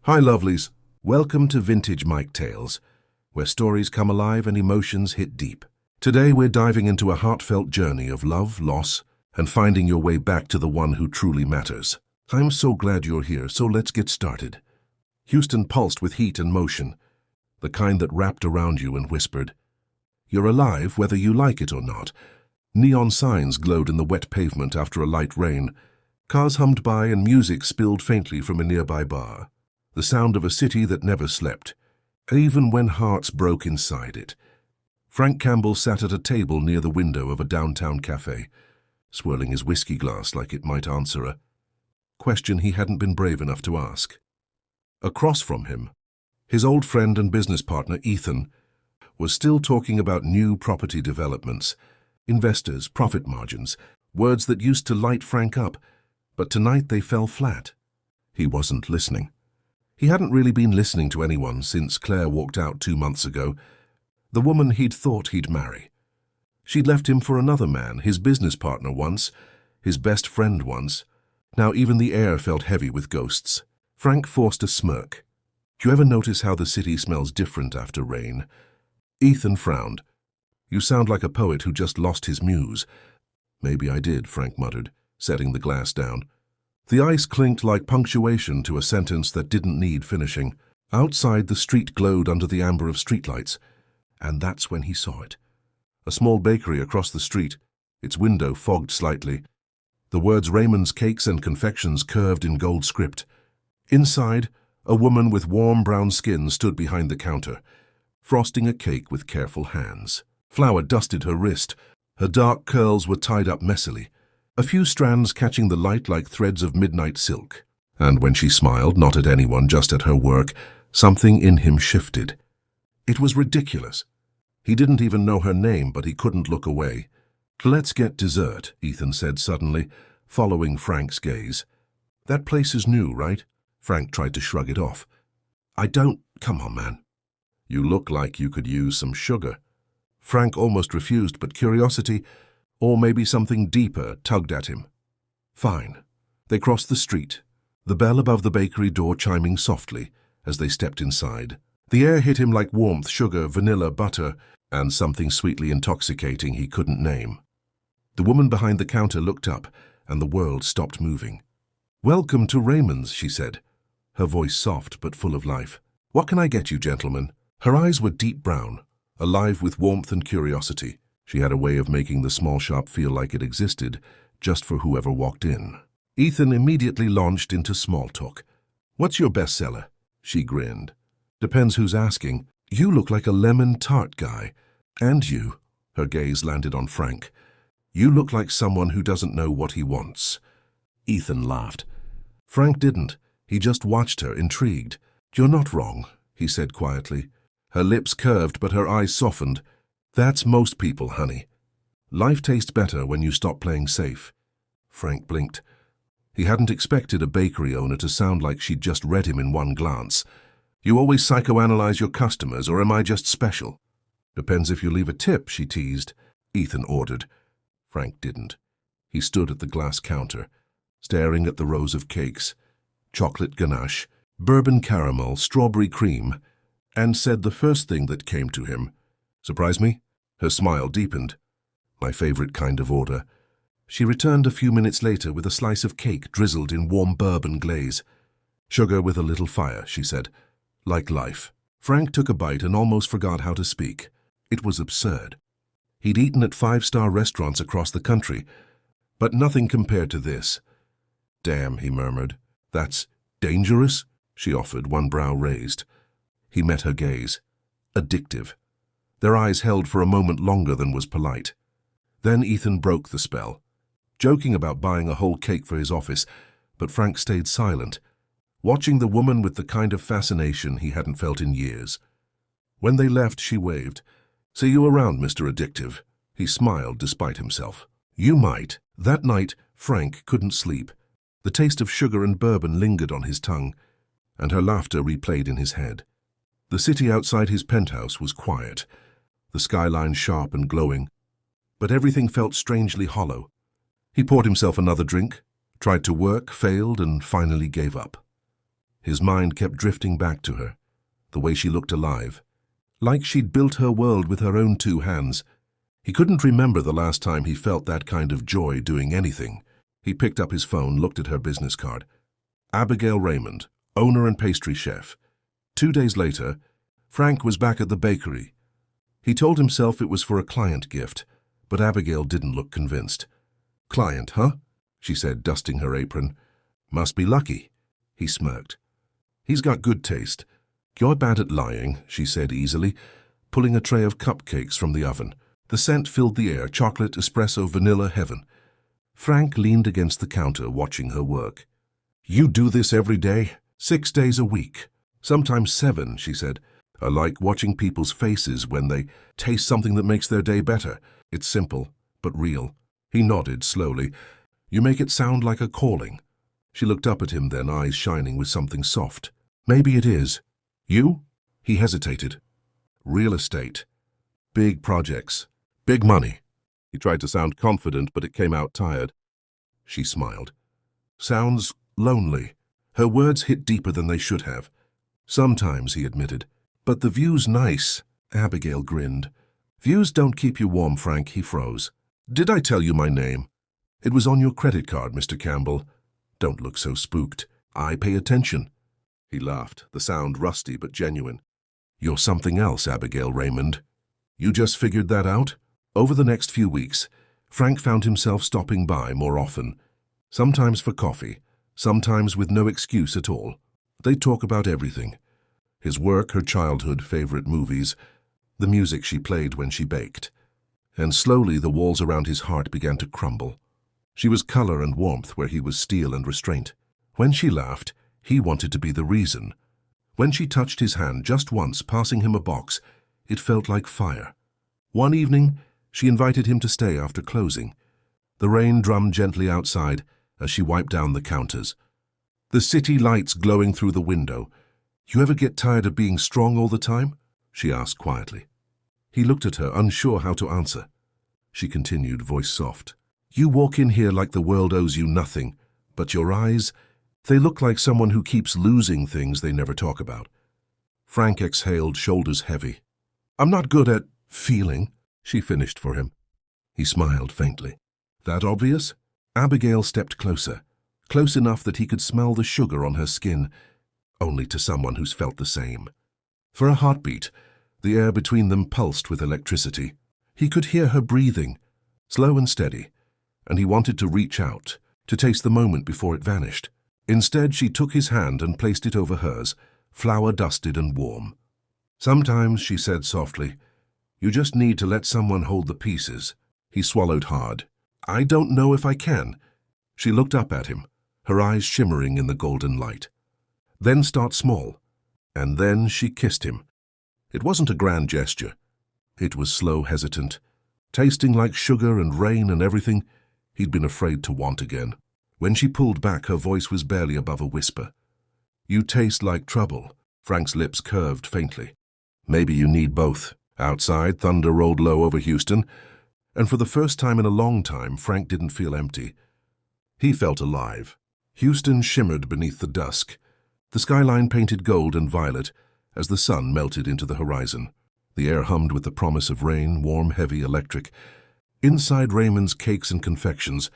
Hi lovelies, welcome to Vintage Mike Tales, where stories come alive and emotions hit deep. Today we're diving into a heartfelt journey of love, loss, and finding your way back to the one who truly matters. I'm so glad you're here, so let's get started. Houston pulsed with heat and motion, the kind that wrapped around you and whispered, "You're alive whether you like it or not." Neon signs glowed in the wet pavement after a light rain. Cars hummed by and music spilled faintly from a nearby bar. The sound of a city that never slept, even when hearts broke inside it. Frank Campbell sat at a table near the window of a downtown cafe, swirling his whiskey glass like it might answer a question he hadn't been brave enough to ask. Across from him, his old friend and business partner Ethan was still talking about new property developments, investors, profit margins, words that used to light Frank up, but tonight they fell flat. He wasn't listening. He hadn't really been listening to anyone since Claire walked out 2 months ago, the woman he'd thought he'd marry. She'd left him for another man, his business partner once, his best friend once. Now even the air felt heavy with ghosts. Frank forced a smirk. "Do you ever notice how the city smells different after rain?" Ethan frowned. "You sound like a poet who just lost his muse." "Maybe I did," Frank muttered, setting the glass down. The ice clinked like punctuation to a sentence that didn't need finishing. Outside, the street glowed under the amber of streetlights, and that's when he saw it. A small bakery across the street, its window fogged slightly. The words Raymond's Cakes and Confections curved in gold script. Inside, a woman with warm brown skin stood behind the counter, frosting a cake with careful hands. Flour dusted her wrist. Her dark curls were tied up messily, a few strands catching the light like threads of midnight silk. And when she smiled, not at anyone, just at her work, something in him shifted. It was ridiculous. He didn't even know her name, but he couldn't look away. "Let's get dessert," Ethan said suddenly, following Frank's gaze. "That place is new, right?" Frank tried to shrug it off. Come on, man. You look like you could use some sugar." Frank almost refused, but curiosity, or maybe something deeper, tugged at him. Fine. They crossed the street, the bell above the bakery door chiming softly as they stepped inside. The air hit him like warmth, sugar, vanilla, butter, and something sweetly intoxicating he couldn't name. The woman behind the counter looked up, and the world stopped moving. "Welcome to Raymond's," she said, her voice soft but full of life. "What can I get you, gentlemen?" Her eyes were deep brown, alive with warmth and curiosity. She had a way of making the small shop feel like it existed, just for whoever walked in. Ethan immediately launched into small talk. "What's your bestseller?" She grinned. "Depends who's asking. You look like a lemon tart guy. And you," her gaze landed on Frank, "you look like someone who doesn't know what he wants." Ethan laughed. Frank didn't. He just watched her, intrigued. "You're not wrong," he said quietly. Her lips curved, but her eyes softened. "That's most people, honey. Life tastes better when you stop playing safe." Frank blinked. He hadn't expected a bakery owner to sound like she'd just read him in one glance. "You always psychoanalyze your customers, or am I just special?" "Depends if you leave a tip," she teased. Ethan ordered. Frank didn't. He stood at the glass counter, staring at the rows of cakes, chocolate ganache, bourbon caramel, strawberry cream, and said the first thing that came to him, "Surprise me?" Her smile deepened. "My favorite kind of order." She returned a few minutes later with a slice of cake drizzled in warm bourbon glaze. "Sugar with a little fire," she said. "Like life." Frank took a bite and almost forgot how to speak. It was absurd. He'd eaten at 5-star restaurants across the country, but nothing compared to this. "Damn," he murmured. "That's dangerous?" she offered, one brow raised. He met her gaze. Addictive. Their eyes held for a moment longer than was polite. Then Ethan broke the spell, joking about buying a whole cake for his office, but Frank stayed silent, watching the woman with the kind of fascination he hadn't felt in years. When they left, she waved. "See you around, Mr. Addictive." He smiled despite himself. "You might." That night, Frank couldn't sleep. The taste of sugar and bourbon lingered on his tongue, and her laughter replayed in his head. The city outside his penthouse was quiet, the skyline sharp and glowing, but everything felt strangely hollow. He poured himself another drink, tried to work, failed, and finally gave up. His mind kept drifting back to her, the way she looked alive, like she'd built her world with her own 2 hands. He couldn't remember the last time he felt that kind of joy doing anything. He picked up his phone, looked at her business card. Abigail Raymond, owner and pastry chef. 2 days later, Frank was back at the bakery. He told himself it was for a client gift, but Abigail didn't look convinced. "Client, huh?" she said, dusting her apron. "Must be lucky." He smirked. "He's got good taste." "You're bad at lying," she said easily, pulling a tray of cupcakes from the oven. The scent filled the air, chocolate, espresso, vanilla, heaven. Frank leaned against the counter, watching her work. "You do this every day? 6 days a week?" "Sometimes 7, she said. "I like watching people's faces when they taste something that makes their day better. It's simple, but real." He nodded slowly. "You make it sound like a calling." She looked up at him then, eyes shining with something soft. "Maybe it is." "You?" He hesitated. "Real estate. Big projects. Big money." He tried to sound confident, but it came out tired. She smiled. "Sounds lonely." Her words hit deeper than they should have. "Sometimes," he admitted. "But the view's nice." Abigail grinned. "Views don't keep you warm, Frank." He froze. "Did I tell you my name?" "It was on your credit card, Mr. Campbell." "Don't look so spooked. I pay attention." He laughed, the sound rusty but genuine. "You're something else, Abigail Raymond." "You just figured that out?" Over the next few weeks, Frank found himself stopping by more often, sometimes for coffee, sometimes with no excuse at all. They'd talk about everything. His work, her childhood, favorite movies, the music she played when she baked. And slowly the walls around his heart began to crumble. She was color and warmth where he was steel and restraint. When she laughed, he wanted to be the reason. When she touched his hand just once, passing him a box, it felt like fire. One evening, she invited him to stay after closing. The rain drummed gently outside as she wiped down the counters. The city lights glowing through the window. "You ever get tired of being strong all the time?" she asked quietly. He looked at her, unsure how to answer. She continued, voice soft. "You walk in here like the world owes you nothing, but your eyes, they look like someone who keeps losing things they never talk about." Frank exhaled, shoulders heavy. "I'm not good at feeling," she finished for him. He smiled faintly. "That obvious?" Abigail stepped closer, close enough that he could smell the sugar on her skin, only to someone who's felt the same. For a heartbeat, the air between them pulsed with electricity. He could hear her breathing, slow and steady, and he wanted to reach out, to taste the moment before it vanished. Instead, she took his hand and placed it over hers, flour-dusted and warm. "Sometimes," she said softly, "you just need to let someone hold the pieces." He swallowed hard. "I don't know if I can." She looked up at him, her eyes shimmering in the golden light. "Then start small." And then she kissed him. It wasn't a grand gesture. It was slow, hesitant, tasting like sugar and rain and everything he'd been afraid to want again. When she pulled back, her voice was barely above a whisper. "You taste like trouble." Frank's lips curved faintly. "Maybe you need both." Outside, thunder rolled low over Houston, and for the first time in a long time, Frank didn't feel empty. He felt alive. Houston shimmered beneath the dusk, the skyline painted gold and violet as the sun melted into the horizon. The air hummed with the promise of rain, warm, heavy, electric. Inside Raymond's cakes and confections,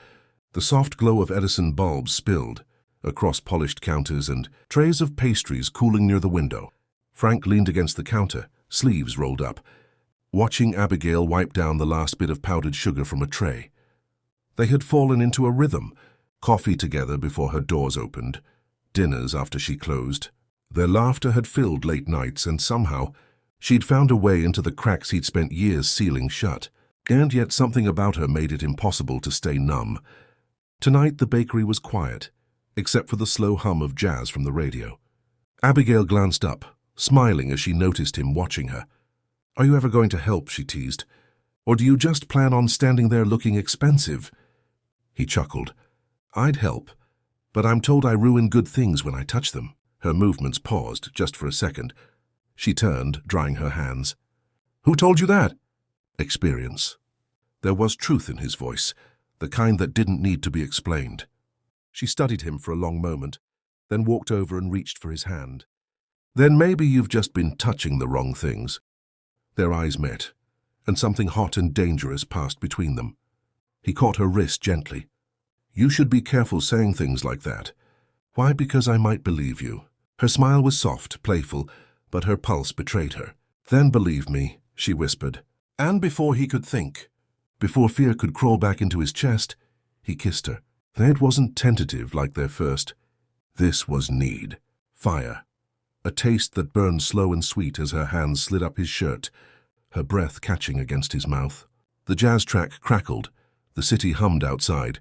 the soft glow of Edison bulbs spilled across polished counters and trays of pastries cooling near the window. Frank leaned against the counter, sleeves rolled up, watching Abigail wipe down the last bit of powdered sugar from a tray. They had fallen into a rhythm, coffee together before her doors opened, dinners after she closed. Their laughter had filled late nights, and somehow she'd found a way into the cracks he'd spent years sealing shut. And yet something about her made it impossible to stay numb. Tonight the bakery was quiet, except for the slow hum of jazz from the radio. Abigail glanced up, smiling as she noticed him watching her. "Are you ever going to help?" she teased. "Or do you just plan on standing there looking expensive?" He chuckled. "I'd help, but I'm told I ruin good things when I touch them." Her movements paused just for a second. She turned, drying her hands. "Who told you that?" "Experience." There was truth in his voice, the kind that didn't need to be explained. She studied him for a long moment, then walked over and reached for his hand. Then maybe you've just been touching the wrong things. Their eyes met, and something hot and dangerous passed between them. He caught her wrist gently. You should be careful saying things like that. Why? Because I might believe you. Her smile was soft, playful, but her pulse betrayed her. Then believe me, she whispered. And before he could think, before fear could crawl back into his chest, he kissed her. It wasn't tentative like their first. This was need. Fire. A taste that burned slow and sweet as her hands slid up his shirt, her breath catching against his mouth. The jazz track crackled, the city hummed outside,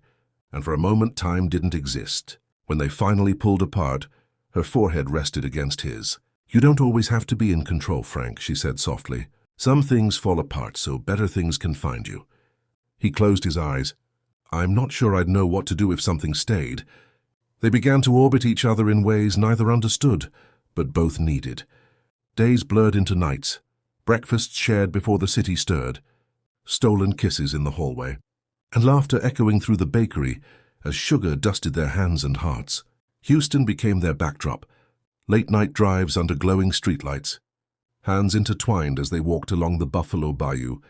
and for a moment time didn't exist. When they finally pulled apart, her forehead rested against his. You don't always have to be in control, Frank, she said softly. Some things fall apart so better things can find you. He closed his eyes. I'm not sure I'd know what to do if something stayed. They began to orbit each other in ways neither understood, but both needed. Days blurred into nights, breakfasts shared before the city stirred, stolen kisses in the hallway, and laughter echoing through the bakery as sugar dusted their hands and hearts. Houston became their backdrop, late-night drives under glowing streetlights, hands intertwined as they walked along the Buffalo Bayou,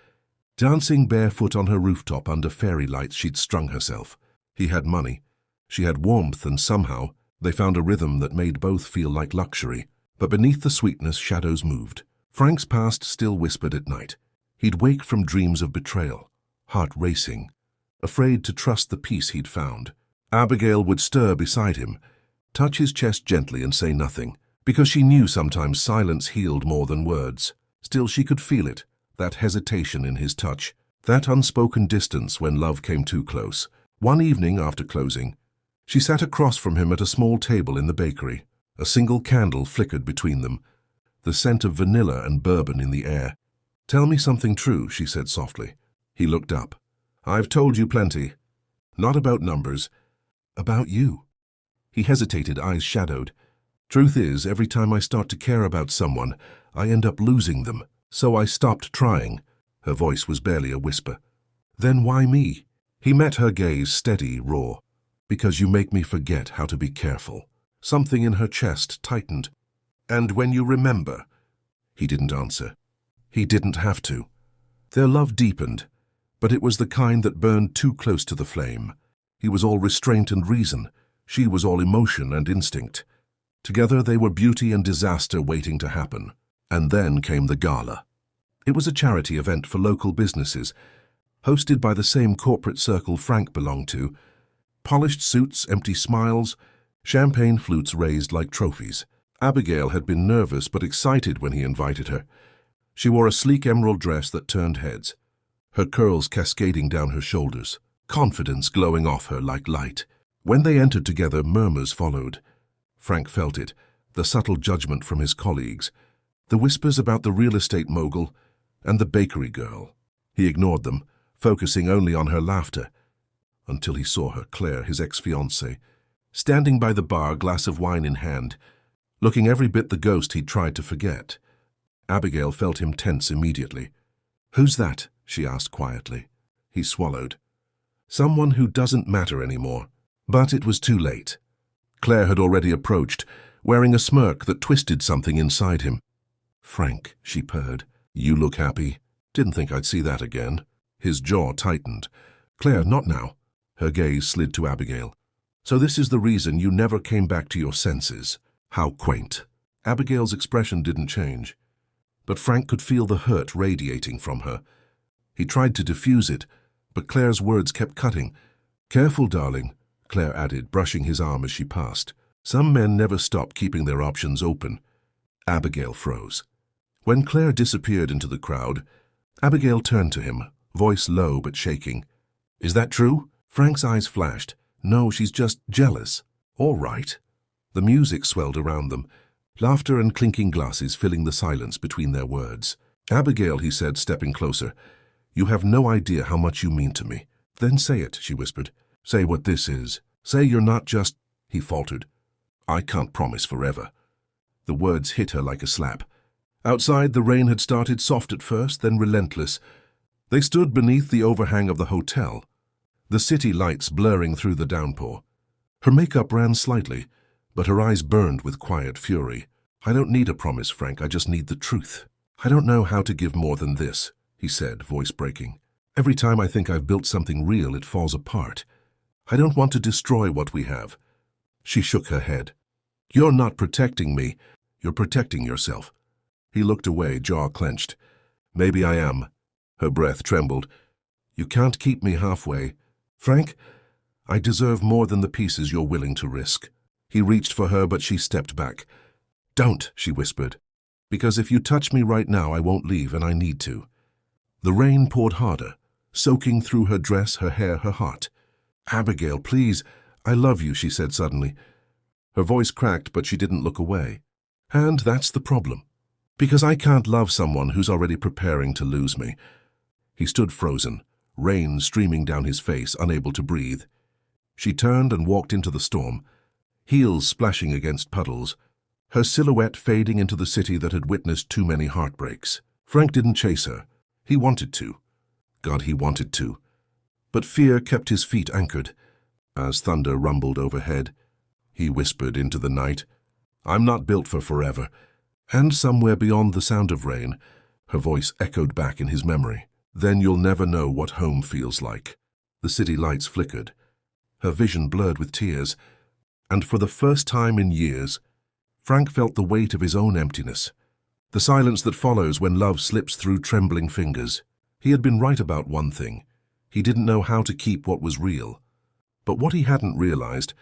dancing barefoot on her rooftop under fairy lights she'd strung herself. He had money, she had warmth, and somehow they found a rhythm that made both feel like luxury. But beneath the sweetness, shadows moved. Frank's past still whispered at night. He'd wake from dreams of betrayal, heart racing, afraid to trust the peace he'd found. Abigail would stir beside him, touch his chest gently and say nothing, because she knew sometimes silence healed more than words. Still, she could feel it, that hesitation in his touch, that unspoken distance when love came too close. One evening after closing, she sat across from him at a small table in the bakery. A single candle flickered between them, the scent of vanilla and bourbon in the air. Tell me something true, she said softly. He looked up. I've told you plenty. Not about numbers, about you. He hesitated, eyes shadowed. Truth is, every time I start to care about someone, I end up losing them. So I stopped trying. Her voice was barely a whisper. Then why me? He met her gaze, steady, raw. Because you make me forget how to be careful. Something in her chest tightened. And when you remember. He didn't answer. He didn't have to. Their love deepened, but it was the kind that burned too close to the flame. He was all restraint and reason. She was all emotion and instinct. Together they were beauty and disaster waiting to happen. And then came the gala. It was a charity event for local businesses, hosted by the same corporate circle Frank belonged to. Polished suits, empty smiles, champagne flutes raised like trophies. Abigail had been nervous but excited when he invited her. She wore a sleek emerald dress that turned heads, her curls cascading down her shoulders, confidence glowing off her like light. When they entered together, murmurs followed. Frank felt it, the subtle judgment from his colleagues, the whispers about the real estate mogul and the bakery girl. He ignored them, focusing only on her laughter, until he saw her, Claire, his ex-fiancée, standing by the bar, glass of wine in hand, looking every bit the ghost he'd tried to forget. Abigail felt him tense immediately. Who's that? She asked quietly. He swallowed. Someone who doesn't matter anymore. But it was too late. Claire had already approached, wearing a smirk that twisted something inside him. Frank, she purred. You look happy. Didn't think I'd see that again. His jaw tightened. Claire, not now. Her gaze slid to Abigail. So this is the reason you never came back to your senses. How quaint. Abigail's expression didn't change, but Frank could feel the hurt radiating from her. He tried to diffuse it, but Claire's words kept cutting. Careful, darling, Claire added, brushing his arm as she passed. Some men never stop keeping their options open. Abigail froze. When Claire disappeared into the crowd, Abigail turned to him, voice low but shaking. Is that true? Frank's eyes flashed. No, she's just jealous. All right. The music swelled around them, laughter and clinking glasses filling the silence between their words. Abigail, he said, stepping closer, you have no idea how much you mean to me. Then say it, she whispered. Say what this is. Say you're not just... He faltered. I can't promise forever. The words hit her like a slap. Outside, the rain had started soft at first, then relentless. They stood beneath the overhang of the hotel, the city lights blurring through the downpour. Her makeup ran slightly, but her eyes burned with quiet fury. "I don't need a promise, Frank, I just need the truth." "I don't know how to give more than this," he said, voice breaking. "Every time I think I've built something real, it falls apart. I don't want to destroy what we have." She shook her head. "You're not protecting me, you're protecting yourself." He looked away, jaw clenched. "Maybe I am." Her breath trembled. "You can't keep me halfway. Frank, I deserve more than the pieces you're willing to risk." He reached for her, but she stepped back. "Don't," she whispered, "because if you touch me right now, I won't leave, and I need to." The rain poured harder, soaking through her dress, her hair, her heart. "Abigail, please, I love you," she said suddenly. Her voice cracked, but she didn't look away. "And that's the problem. Because I can't love someone who's already preparing to lose me." He stood frozen, rain streaming down his face, unable to breathe. She turned and walked into the storm, heels splashing against puddles, her silhouette fading into the city that had witnessed too many heartbreaks. Frank didn't chase her. He wanted to. God, he wanted to. But fear kept his feet anchored. As thunder rumbled overhead, he whispered into the night, "I'm not built for forever." And somewhere beyond the sound of rain, her voice echoed back in his memory, "Then you'll never know what home feels like." The city lights flickered, her vision blurred with tears, and for the first time in years, Frank felt the weight of his own emptiness, the silence that follows when love slips through trembling fingers. He had been right about one thing. He didn't know how to keep what was real. But what he hadn't realized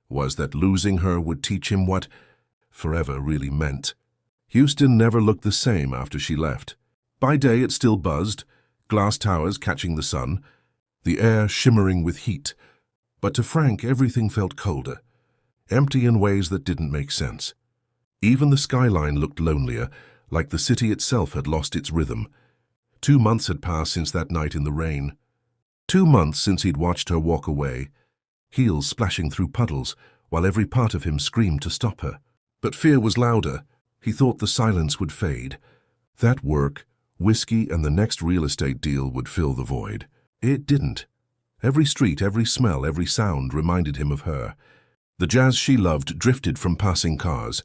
was that losing her would teach him what forever really meant. Houston never looked the same after she left. By day it still buzzed, glass towers catching the sun, the air shimmering with heat. But to Frank, everything felt colder, empty in ways that didn't make sense. Even the skyline looked lonelier, like the city itself had lost its rhythm. 2 months had passed since that night in the rain. 2 months since he'd watched her walk away, heels splashing through puddles, while every part of him screamed to stop her. But fear was louder. He thought the silence would fade. That work, whiskey, and the next real estate deal would fill the void. It didn't. Every street, every smell, every sound reminded him of her. The jazz she loved drifted from passing cars.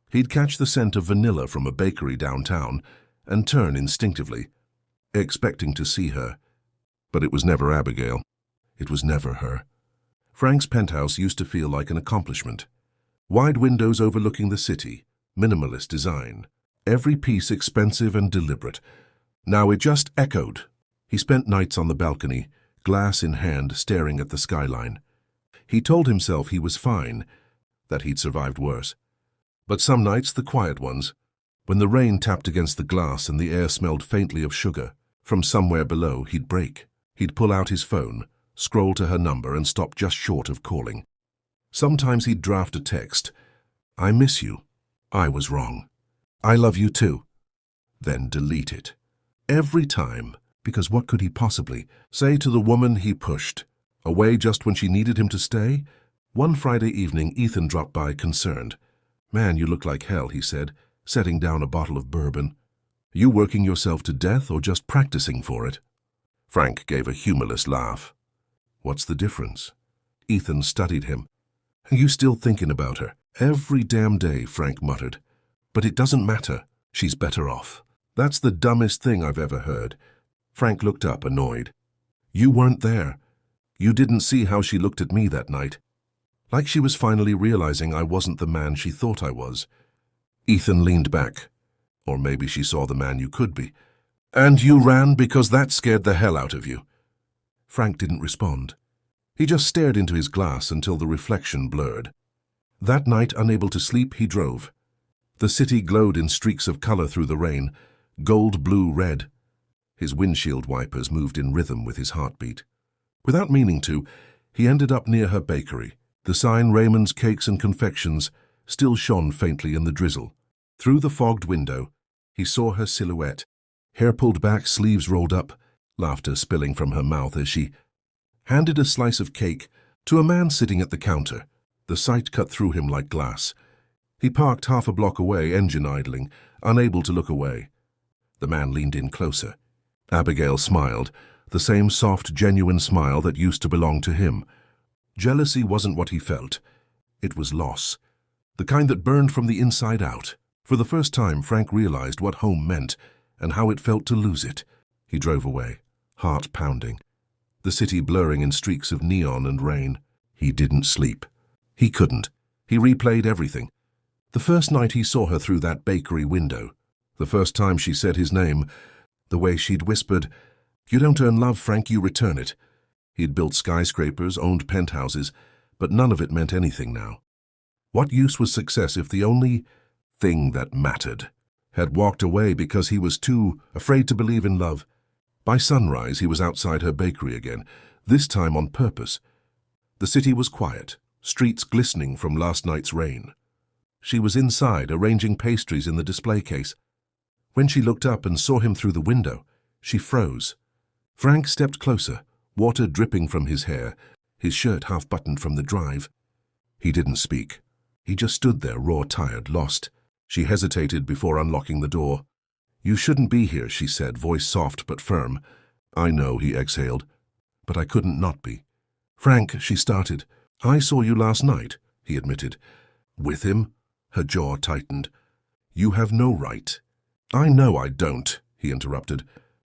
He'd catch the scent of vanilla from a bakery downtown and turn instinctively, expecting to see her. But it was never Abigail. It was never her. Frank's penthouse used to feel like an accomplishment. Wide windows overlooking the city, minimalist design, every piece expensive and deliberate. Now it just echoed. He spent nights on the balcony, glass in hand, staring at the skyline. He told himself he was fine, that he'd survived worse. But some nights, the quiet ones, when the rain tapped against the glass and the air smelled faintly of sugar, from somewhere below, he'd break. He'd pull out his phone, scroll to her number, and stop just short of calling. Sometimes he'd draft a text, "I miss you. I was wrong. I love you too." Then delete it. Every time, because what could he possibly say to the woman he pushed, away just when she needed him to stay? One Friday evening, Ethan dropped by, concerned. "Man, you look like hell," he said, setting down a bottle of bourbon. "You working yourself to death or just practicing for it?" Frank gave a humorless laugh. "What's the difference?" Ethan studied him. "Are you still thinking about her?" "Every damn day," Frank muttered. "But it doesn't matter. She's better off." "That's the dumbest thing I've ever heard." Frank looked up, annoyed. "You weren't there. You didn't see how she looked at me that night. Like she was finally realizing I wasn't the man she thought I was." Ethan leaned back. "Or maybe she saw the man you could be. And you ran because that scared the hell out of you." Frank didn't respond. He just stared into his glass until the reflection blurred. That night, unable to sleep, he drove. The city glowed in streaks of color through the rain, gold, blue, red. His windshield wipers moved in rhythm with his heartbeat. Without meaning to, he ended up near her bakery. The sign, Raymond's Cakes and Confections, still shone faintly in the drizzle. Through the fogged window, he saw her silhouette, hair pulled back, sleeves rolled up, laughter spilling from her mouth as she handed a slice of cake to a man sitting at the counter. The sight cut through him like glass. He parked half a block away, engine idling, unable to look away. The man leaned in closer. Abigail smiled, the same soft, genuine smile that used to belong to him. Jealousy wasn't what he felt. It was loss. the kind that burned from the inside out. For the first time, Frank realized what home meant and how it felt to lose it. He drove away, heart pounding, the city blurring in streaks of neon and rain. He didn't sleep. He couldn't. He replayed everything. The first night he saw her through that bakery window. The first time she said his name. The way she'd whispered, "You don't earn love, Frank, you return it." He'd built skyscrapers, owned penthouses, but none of it meant anything now. What use was success if the only thing that mattered had walked away because he was too afraid to believe in love? By sunrise, he was outside her bakery again, this time on purpose. The city was quiet, streets glistening from last night's rain. She was inside, arranging pastries in the display case. When she looked up and saw him through the window, she froze. Frank stepped closer, water dripping from his hair, his shirt half-buttoned from the drive. He didn't speak. He just stood there, raw, tired, lost. She hesitated before unlocking the door. "You shouldn't be here," she said, voice soft but firm. "I know," he exhaled, "but I couldn't not be." "Frank," she started. "I saw you last night," he admitted. "With him?" Her jaw tightened. "You have no right." "I know I don't," he interrupted.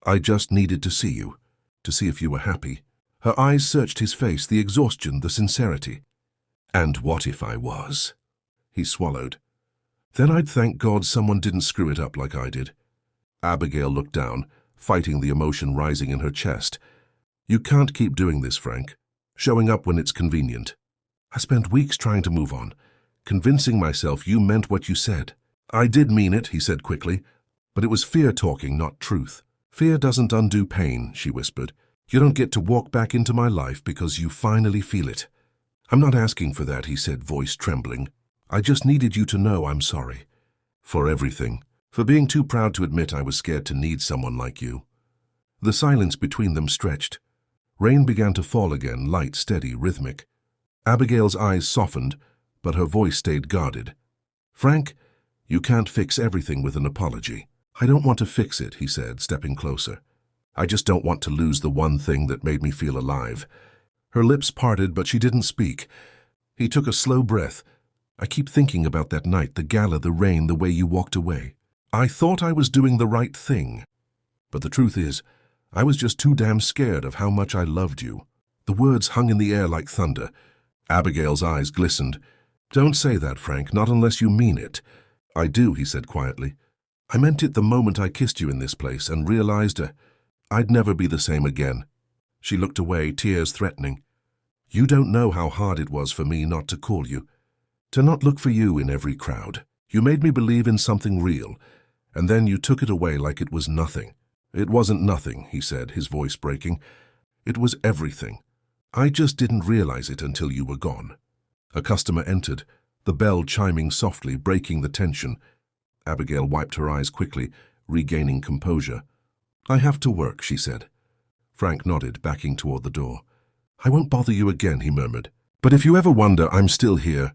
"I just needed to see you, to see if you were happy." Her eyes searched his face, the exhaustion, the sincerity. "And what if I was?" He swallowed. "Then I'd thank God someone didn't screw it up like I did." Abigail looked down, fighting the emotion rising in her chest. "You can't keep doing this, Frank. Showing up when it's convenient. I spent weeks trying to move on, convincing myself you meant what you said." "I did mean it," he said quickly, "but it was fear talking, not truth." "Fear doesn't undo pain," she whispered. "You don't get to walk back into my life because you finally feel it." "I'm not asking for that," he said, voice trembling. "I just needed you to know I'm sorry. For everything. For being too proud to admit I was scared to need someone like you." The silence between them stretched. Rain began to fall again, light, steady, rhythmic. Abigail's eyes softened, but her voice stayed guarded. "Frank, you can't fix everything with an apology." "I don't want to fix it," he said, stepping closer. "I just don't want to lose the one thing that made me feel alive." Her lips parted, but she didn't speak. He took a slow breath. "I keep thinking about that night, the gala, the rain, the way you walked away. I thought I was doing the right thing. But the truth is, I was just too damn scared of how much I loved you." The words hung in the air like thunder. Abigail's eyes glistened. "Don't say that, Frank, not unless you mean it." "I do," he said quietly. "I meant it the moment I kissed you in this place and realized I'd never be the same again." She looked away, tears threatening. "You don't know how hard it was for me not to call you, to not look for you in every crowd. You made me believe in something real, and then you took it away like it was nothing." "It wasn't nothing," he said, his voice breaking. "It was everything. I just didn't realize it until you were gone." A customer entered, the bell chiming softly, breaking the tension. Abigail wiped her eyes quickly, regaining composure. "I have to work," she said. Frank nodded, backing toward the door. "I won't bother you again," he murmured. "But if you ever wonder, I'm still here,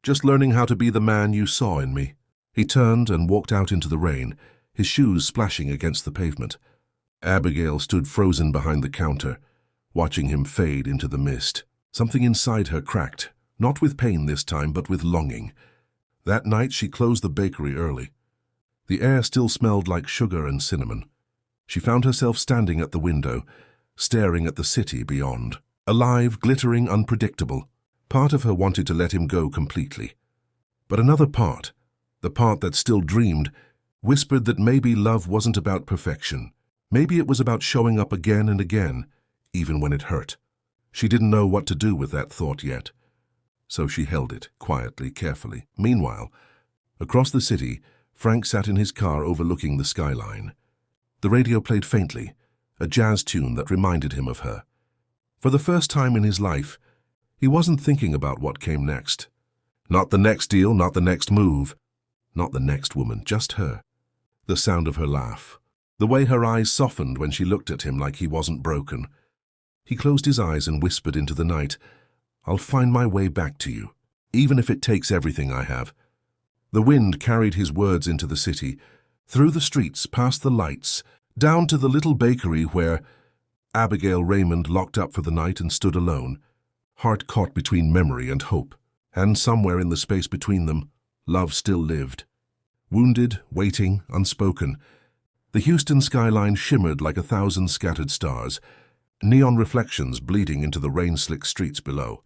just learning how to be the man you saw in me." He turned and walked out into the rain, his shoes splashing against the pavement. Abigail stood frozen behind the counter, watching him fade into the mist. Something inside her cracked, not with pain this time, but with longing. That night she closed the bakery early. The air still smelled like sugar and cinnamon. She found herself standing at the window, staring at the city beyond. Alive, glittering, unpredictable. Part of her wanted to let him go completely. But another part, the part that still dreamed, whispered that maybe love wasn't about perfection. Maybe it was about showing up again and again, even when it hurt. She didn't know what to do with that thought yet. So she held it, quietly, carefully. Meanwhile, across the city, Frank sat in his car overlooking the skyline. The radio played faintly, a jazz tune that reminded him of her. For the first time in his life, he wasn't thinking about what came next. Not the next deal, not the next move, not the next woman, just her. The sound of her laugh, the way her eyes softened when she looked at him like he wasn't broken. He closed his eyes and whispered into the night, "I'll find my way back to you, even if it takes everything I have." The wind carried his words into the city, through the streets, past the lights, down to the little bakery where Abigail Raymond locked up for the night and stood alone, heart caught between memory and hope. And somewhere in the space between them, love still lived. Wounded, waiting, unspoken. The Houston skyline shimmered like 1,000 scattered stars, neon reflections bleeding into the rain-slick streets below.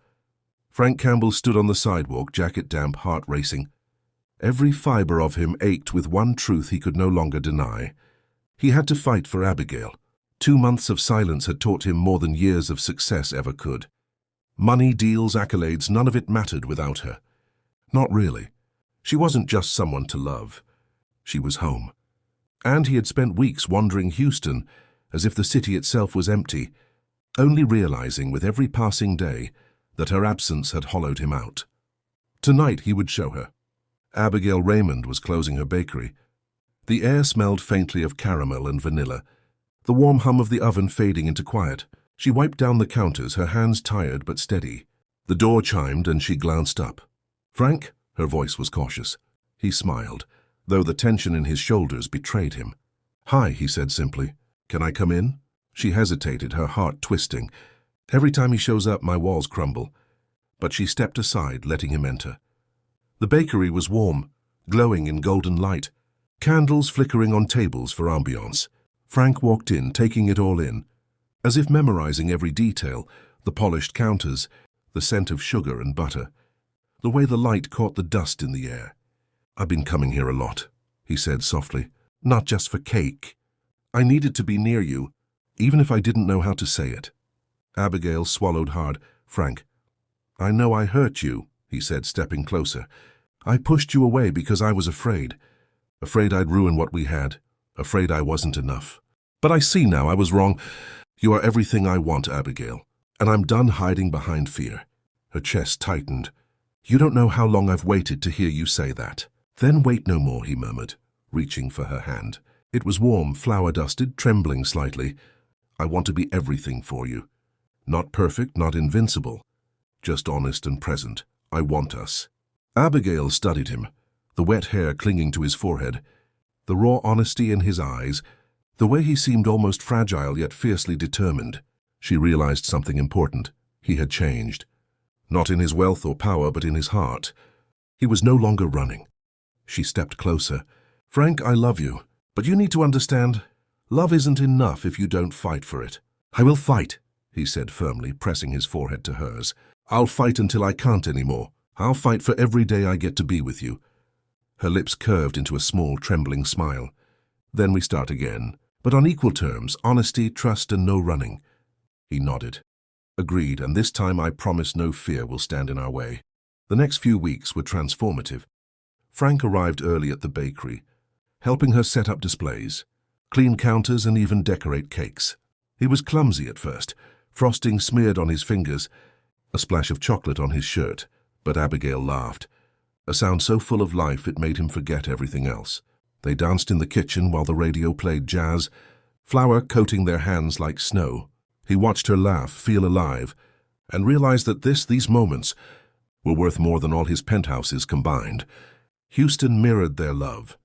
Frank Campbell stood on the sidewalk, jacket damp, heart racing. Every fiber of him ached with one truth he could no longer deny. He had to fight for Abigail. 2 months of silence had taught him more than years of success ever could. Money, deals, accolades, none of it mattered without her. Not really. She wasn't just someone to love. She was home. And he had spent weeks wandering Houston, as if the city itself was empty, only realizing with every passing day that her absence had hollowed him out. Tonight he would show her. Abigail Raymond was closing her bakery. The air smelled faintly of caramel and vanilla, the warm hum of the oven fading into quiet. She wiped down the counters, her hands tired but steady. The door chimed and she glanced up. "Frank?" Her voice was cautious. He smiled, though the tension in his shoulders betrayed him. "Hi," he said simply. "Can I come in?" She hesitated, her heart twisting. Every time he shows up, my walls crumble. But she stepped aside, letting him enter. The bakery was warm, glowing in golden light, candles flickering on tables for ambiance. Frank walked in, taking it all in, as if memorizing every detail, the polished counters, the scent of sugar and butter, the way the light caught the dust in the air. "I've been coming here a lot," he said softly. "Not just for cake. I needed to be near you, even if I didn't know how to say it." Abigail swallowed hard. "Frank, I know I hurt you," he said, stepping closer. "I pushed you away because I was afraid. Afraid I'd ruin what we had. Afraid I wasn't enough. But I see now I was wrong. You are everything I want, Abigail, and I'm done hiding behind fear." Her chest tightened. "You don't know how long I've waited to hear you say that." "Then wait no more," he murmured, reaching for her hand. It was warm, flour-dusted, trembling slightly. "I want to be everything for you. Not perfect, not invincible. Just honest and present. I want us." Abigail studied him, the wet hair clinging to his forehead, the raw honesty in his eyes, the way he seemed almost fragile yet fiercely determined. She realized something important. He had changed. Not in his wealth or power, but in his heart. He was no longer running. She stepped closer. "Frank, I love you, but you need to understand, love isn't enough if you don't fight for it." "I will fight," he said firmly, pressing his forehead to hers. "I'll fight until I can't anymore. I'll fight for every day I get to be with you." Her lips curved into a small, trembling smile. "Then we start again, but on equal terms, honesty, trust, and no running." He nodded. "Agreed, and this time I promise no fear will stand in our way." The next few weeks were transformative. Frank arrived early at the bakery, helping her set up displays, clean counters, and even decorate cakes. He was clumsy at first, frosting smeared on his fingers, a splash of chocolate on his shirt, but Abigail laughed, a sound so full of life it made him forget everything else. They danced in the kitchen while the radio played jazz, flour coating their hands like snow. He watched her laugh, feel alive, and realized that these moments were worth more than all his penthouses combined. Houston mirrored their love.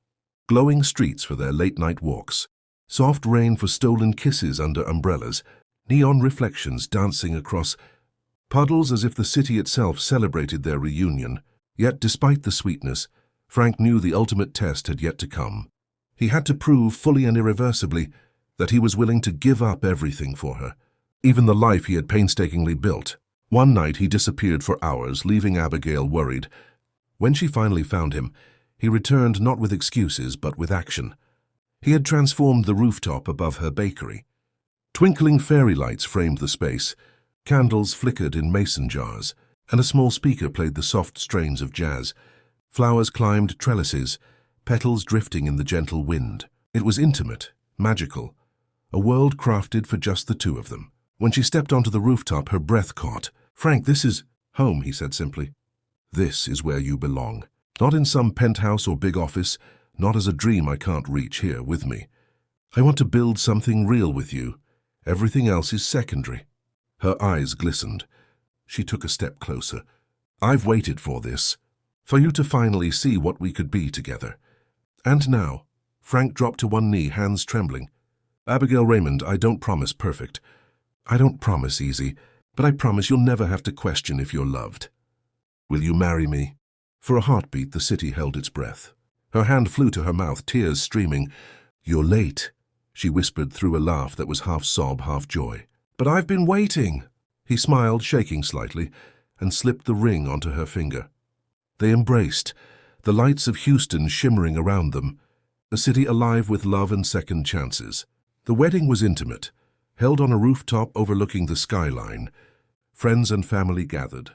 Glowing streets for their late-night walks, soft rain for stolen kisses under umbrellas, neon reflections dancing across puddles as if the city itself celebrated their reunion. Yet, despite the sweetness, Frank knew the ultimate test had yet to come. He had to prove fully and irreversibly that he was willing to give up everything for her, even the life he had painstakingly built. One night he disappeared for hours, leaving Abigail worried. When she finally found him, he returned not with excuses but with action. He had transformed the rooftop above her bakery. Twinkling fairy lights framed the space, candles flickered in mason jars, and a small speaker played the soft strains of jazz. Flowers climbed trellises, petals drifting in the gentle wind. It was intimate, magical, a world crafted for just the two of them. When she stepped onto the rooftop, her breath caught. "Frank, this is home," he said simply. "This is where you belong. Not in some penthouse or big office, not as a dream I can't reach. Here with me. I want to build something real with you. Everything else is secondary." Her eyes glistened. She took a step closer. "I've waited for this, for you to finally see what we could be together." And now, Frank dropped to one knee, hands trembling. "Abigail Raymond, I don't promise perfect. I don't promise easy, but I promise you'll never have to question if you're loved." Will you marry me? For a heartbeat, the city held its breath. Her hand flew to her mouth, tears streaming. You're late, she whispered through a laugh that was half sob, half joy. But I've been waiting. He smiled, shaking slightly, and slipped the ring onto her finger. They embraced, the lights of Houston shimmering around them, a city alive with love and second chances. The wedding was intimate, held on a rooftop overlooking the skyline. Friends and family gathered.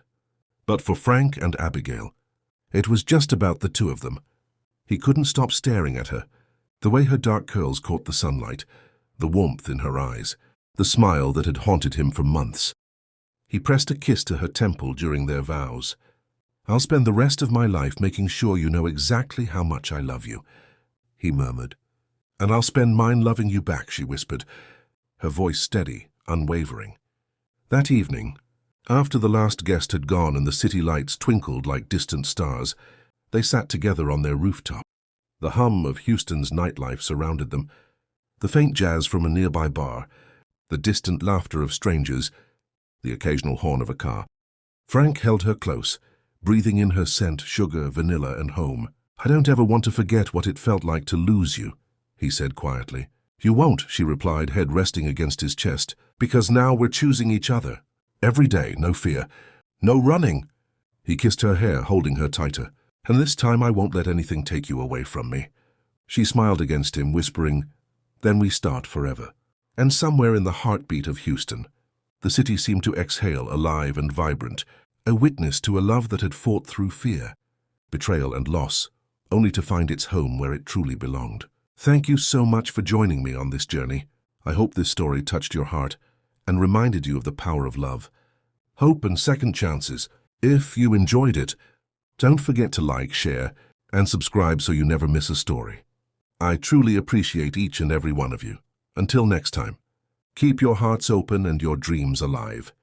But for Frank and Abigail, it was just about the two of them. He couldn't stop staring at her, the way her dark curls caught the sunlight, the warmth in her eyes, the smile that had haunted him for months. He pressed a kiss to her temple during their vows. I'll spend the rest of my life making sure you know exactly how much I love you, he murmured. And I'll spend mine loving you back, she whispered, her voice steady, unwavering. That evening, after the last guest had gone and the city lights twinkled like distant stars, they sat together on their rooftop. The hum of Houston's nightlife surrounded them, the faint jazz from a nearby bar, the distant laughter of strangers, the occasional horn of a car. Frank held her close, breathing in her scent, sugar, vanilla, and home. I don't ever want to forget what it felt like to lose you, he said quietly. You won't, she replied, head resting against his chest, because now we're choosing each other. Every day, no fear, no running. He kissed her hair, holding her tighter. And this time I won't let anything take you away from me. She smiled against him, whispering, then we start forever. And somewhere in the heartbeat of Houston, the city seemed to exhale, alive and vibrant, a witness to a love that had fought through fear, betrayal and loss, only to find its home where it truly belonged. Thank you so much for joining me on this journey. I hope this story touched your heart and reminded you of the power of love, hope, and second chances. If you enjoyed it, don't forget to like, share, and subscribe so you never miss a story. I truly appreciate each and every one of you. Until next time, keep your hearts open and your dreams alive.